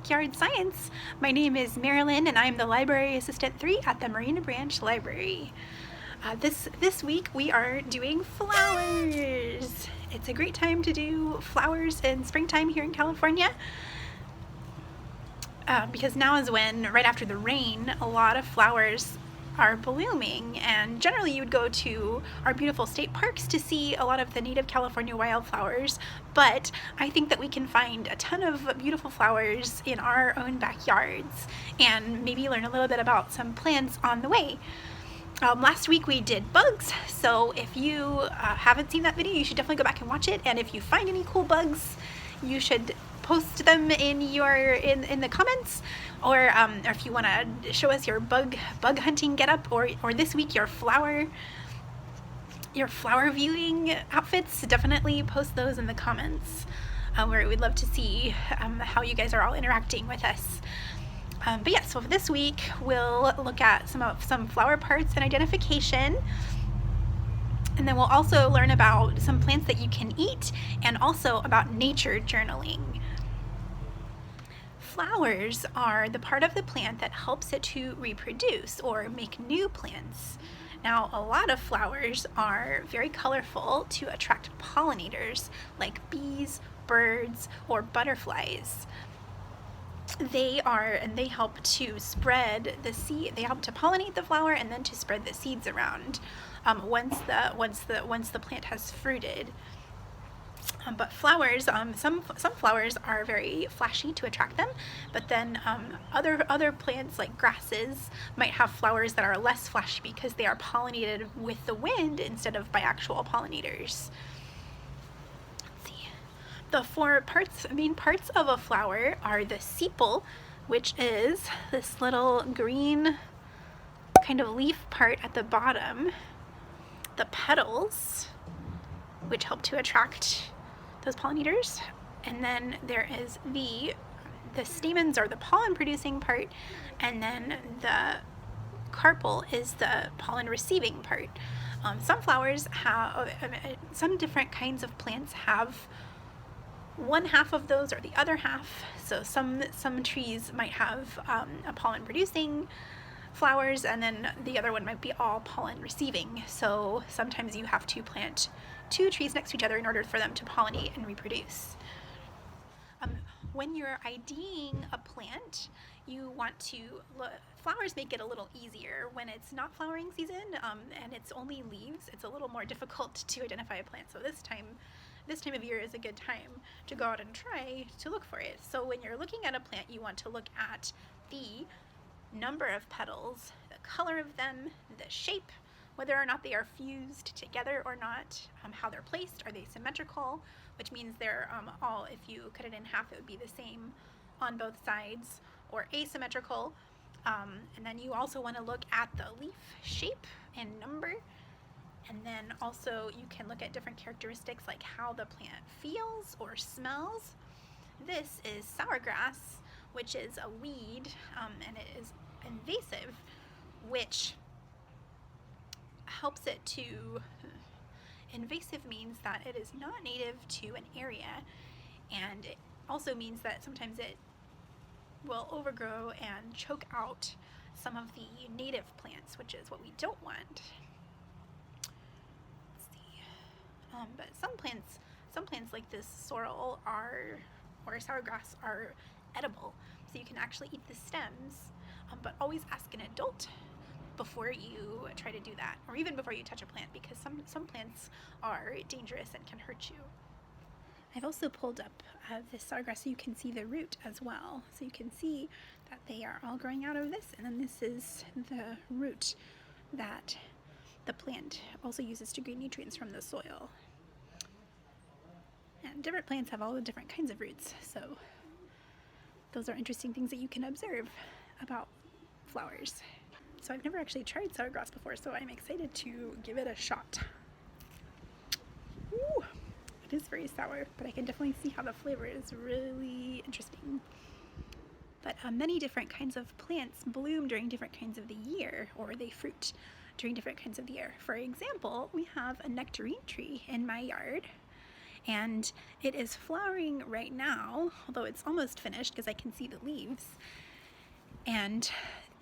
Backyard Science. My name is Marilyn and I'm the Library Assistant 3 at the Marina Branch Library. This week we are doing flowers. It's a great time to do flowers in springtime here in California. Because now is when, right after the rain, a lot of flowers are blooming, and generally you would go to our beautiful state parks to see a lot of the native California wildflowers, but I think that we can find a ton of beautiful flowers in our own backyards and maybe learn a little bit about some plants on the way. Last week we did bugs, so if you haven't seen that video, you should definitely go back and watch it, and if you find any cool bugs, you should post them in the comments, or if you want to show us your bug hunting getup, or this week your flower viewing outfits, definitely post those in the comments, where we'd love to see how you guys are all interacting with us. But yeah, so this week we'll look at some flower parts and identification. And then we'll also learn about some plants that you can eat and also about nature journaling. Flowers are the part of the plant that helps it to reproduce or make new plants. Now, a lot of flowers are very colorful to attract pollinators like bees, birds, or butterflies. They help to spread the seed. They help to pollinate the flower and then to spread the seeds around once the plant has fruited. But flowers, some flowers are very flashy to attract them, but then other plants like grasses might have flowers that are less flashy because they are pollinated with the wind instead of by actual pollinators. The main parts of a flower are the sepal, which is this little green kind of leaf part at the bottom, the petals, which help to attract those pollinators, and then there is the stamens, or the pollen producing part, and then the carpel is the pollen receiving part. Some different kinds of plants have one half of those or the other half. So some trees might have a pollen producing flowers, and then the other one might be all pollen receiving. So sometimes you have to plant two trees next to each other in order for them to pollinate and reproduce. When you're IDing a plant, you want to flowers make it a little easier. When it's not flowering season and it's only leaves, it's a little more difficult to identify a plant. So this time of year is a good time to go out and try to look for it. So when you're looking at a plant, you want to look at the number of petals, the color of them, the shape, whether or not they are fused together or not, how they're placed. Are they symmetrical, which means they're all, if you cut it in half, it would be the same on both sides, or asymmetrical. And then you also want to look at the leaf shape and number. And then also you can look at different characteristics like how the plant feels or smells. This is sourgrass, which is a weed, and it is invasive, which helps it to... Invasive means that it is not native to an area, and it also means that sometimes it will overgrow and choke out some of the native plants, which is what we don't want. But some plants like this sorrel or sourgrass are edible, so you can actually eat the stems, but always ask an adult before you try to do that, or even before you touch a plant, because some plants are dangerous and can hurt you. I've also pulled up this sourgrass so you can see the root as well. So you can see that they are all growing out of this, and then this is the root that the plant also uses to gain nutrients from the soil. And different plants have all the different kinds of roots, so those are interesting things that you can observe about flowers. So I've never actually tried sourgrass before, so I'm excited to give it a shot. Ooh, it is very sour, but I can definitely see how the flavor is really interesting. But many different kinds of plants bloom during different kinds of the year, or they fruit during different kinds of the year. For example, we have a nectarine tree in my yard, And it is flowering right now, although it's almost finished because I can see the leaves. And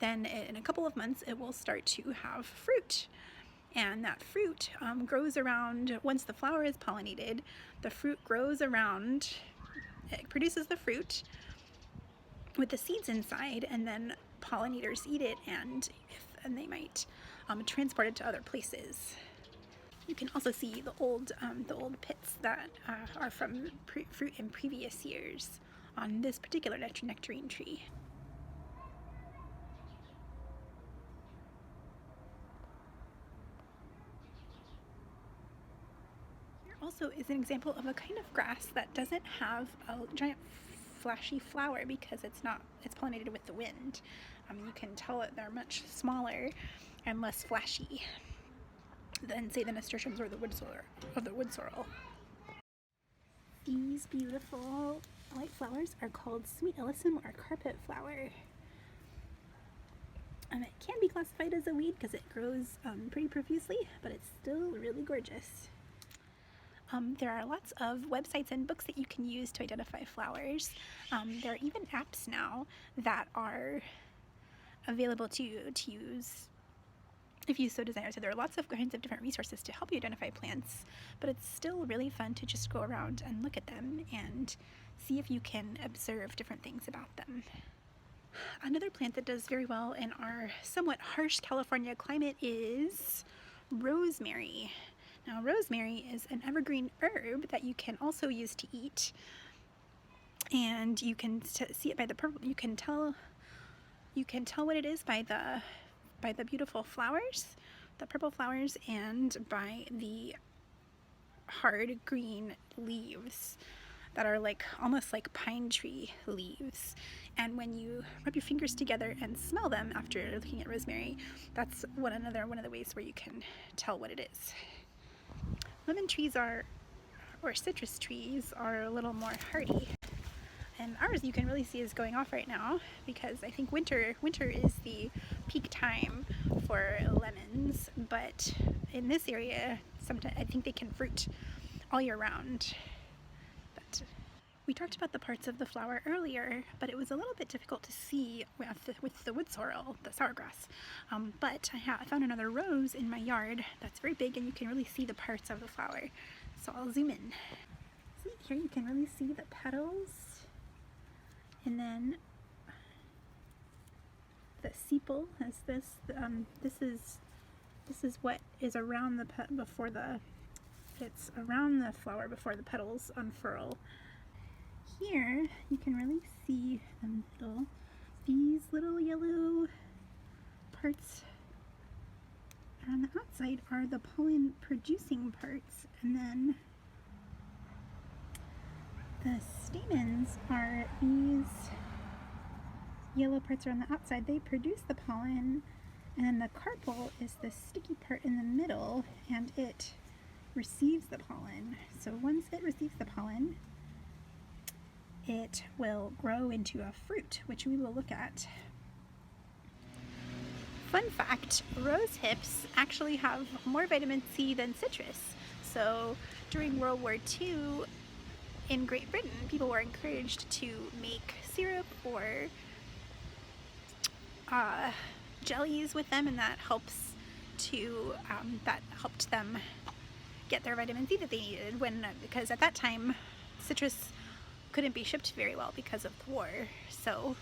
then in a couple of months it will start to have fruit. And that fruit grows around, once the flower is pollinated, the fruit grows around, it produces the fruit with the seeds inside, and then pollinators eat it, and they might transport it to other places. You can also see the old pits that are from fruit in previous years on this particular nectarine tree. Here also is an example of a kind of grass that doesn't have a giant flashy flower because it's pollinated with the wind. You can tell that they're much smaller and less flashy than, say, the nasturtiums or the wood sorrel. These beautiful white flowers are called sweet alyssum or carpet flower. It can be classified as a weed because it grows pretty profusely, but it's still really gorgeous. There are lots of websites and books that you can use to identify flowers. There are even apps now that are available to use if you so desire. So there are lots of kinds of different resources to help you identify plants, but it's still really fun to just go around and look at them and see if you can observe different things about them. Another plant that does very well in our somewhat harsh California climate is rosemary. Now, rosemary is an evergreen herb that you can also use to eat, and you can see it by the purple. You can tell what it is by the beautiful flowers, the purple flowers, and by the hard green leaves that are almost like pine tree leaves. And when you rub your fingers together and smell them after looking at rosemary, that's one of the ways where you can tell what it is. Lemon trees or citrus trees are a little more hardy. And ours, you can really see, is going off right now because I think winter is the peak time for lemons. But in this area, sometimes I think they can fruit all year round. But we talked about the parts of the flower earlier, but it was a little bit difficult to see with the wood sorrel, the sourgrass. But I found another rose in my yard that's very big, and you can really see the parts of the flower. So I'll zoom in. See, here you can really see the petals, and then the sepal has this. This is what is around it's around the flower before the petals unfurl. Here you can really see these little yellow parts on the outside are the pollen producing parts, and then the stamens are these yellow parts around the outside. They produce the pollen, and then the carpel is the sticky part in the middle, and it receives the pollen. So once it receives the pollen, it will grow into a fruit, which we will look at. Fun fact, rose hips actually have more vitamin C than citrus. So during World War II in Great Britain, people were encouraged to make syrup or jellies with them, and that helped them get their vitamin C that they needed because at that time citrus couldn't be shipped very well because of the war. So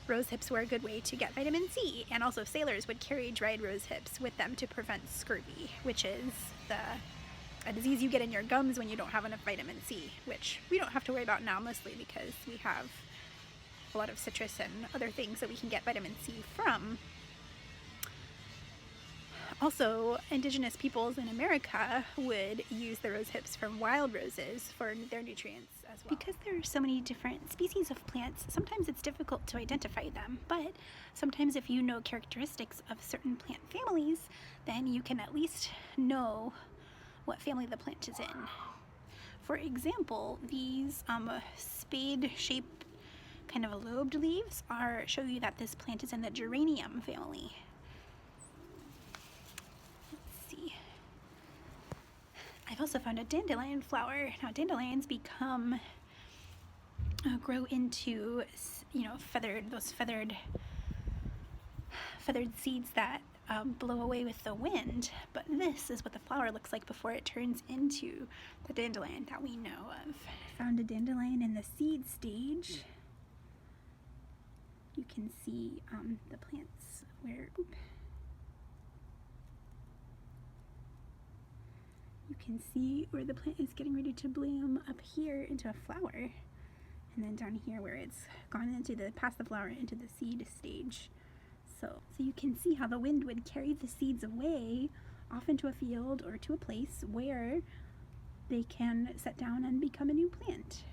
rose hips were a good way to get vitamin C, and also sailors would carry dried rose hips with them to prevent scurvy, which is a disease you get in your gums when you don't have enough vitamin C, which we don't have to worry about now, mostly because we have a lot of citrus and other things that we can get vitamin C from. Also, indigenous peoples in America would use the rose hips from wild roses for their nutrients as well. Because there are so many different species of plants, sometimes it's difficult to identify them, but sometimes if you know characteristics of certain plant families, then you can at least know what family the plant is in. For example, these spade-shaped kind of lobed leaves show you that this plant is in the geranium family. I've I also found a dandelion flower. Now dandelions grow into, you know, feathered seeds that blow away with the wind, but this is what the flower looks like before it turns into the dandelion that we know of. I found a dandelion in the seed stage. You can see the plants where, you can see where the plant is getting ready to bloom up here into a flower, and then down here where it's gone into past the flower into the seed stage. So you can see how the wind would carry the seeds away off into a field or to a place where they can set down and become a new plant.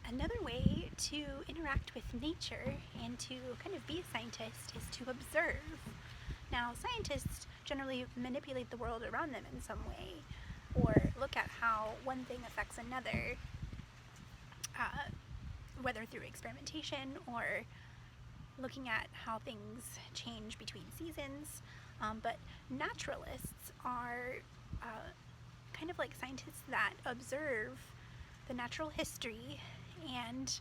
Another way to interact with nature and to kind of be a scientist is to observe. Now, scientists generally manipulate the world around them in some way, or look at how one thing affects another, whether through experimentation or looking at how things change between seasons. But naturalists are kind of like scientists that observe the natural history and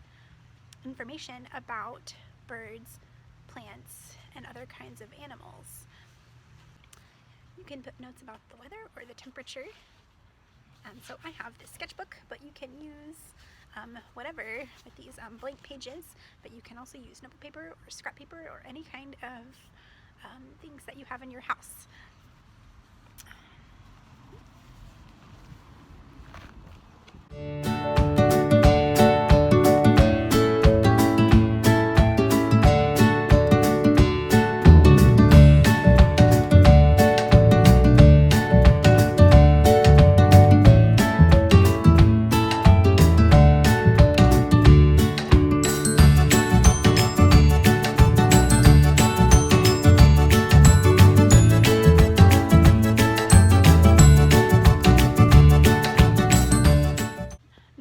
information about birds, plants, and other kinds of animals. You can put notes about the weather or the temperature. So I have this sketchbook, but you can use whatever with these blank pages, but you can also use notebook paper or scrap paper or any kind of things that you have in your house.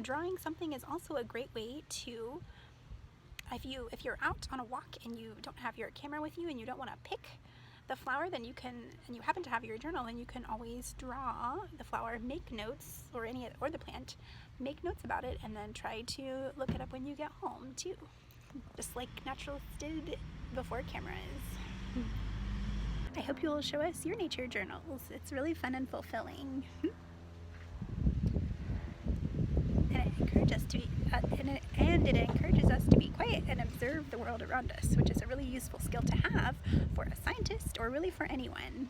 Drawing something is also a great way to, if you're out on a walk and you don't have your camera with you and you don't want to pick the flower, then you can, and you happen to have your journal, then you can always draw the flower, make notes, or the plant, make notes about it, and then try to look it up when you get home too, just like naturalists did before cameras. I hope you'll show us your nature journals. It's really fun and fulfilling. It encourages us to be quiet and observe the world around us, which is a really useful skill to have for a scientist or really for anyone.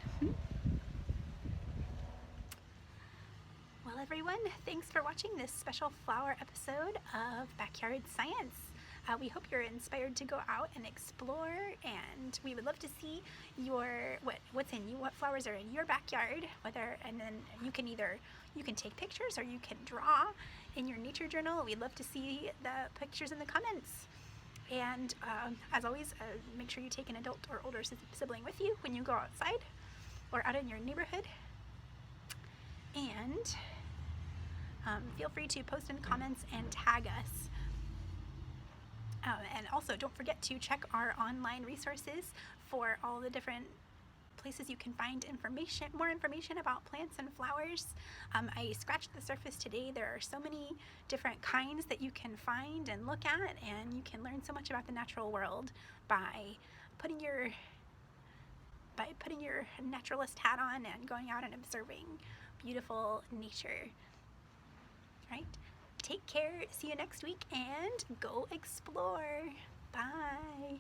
Well, everyone, thanks for watching this special flower episode of Backyard Science. We hope you're inspired to go out and explore, and we would love to see what's in you, what flowers are in your backyard, and then you can take pictures or you can draw in your nature journal. We'd love to see the pictures in the comments. And as always, make sure you take an adult or older sibling with you when you go outside or out in your neighborhood. And feel free to post in the comments and tag us. And also, don't forget to check our online resources for all the different places you can find more information about plants and flowers. I scratched the surface today. There are so many different kinds that you can find and look at, and you can learn so much about the natural world by putting your naturalist hat on and going out and observing beautiful nature. Right? Take care, see you next week, and go explore. Bye.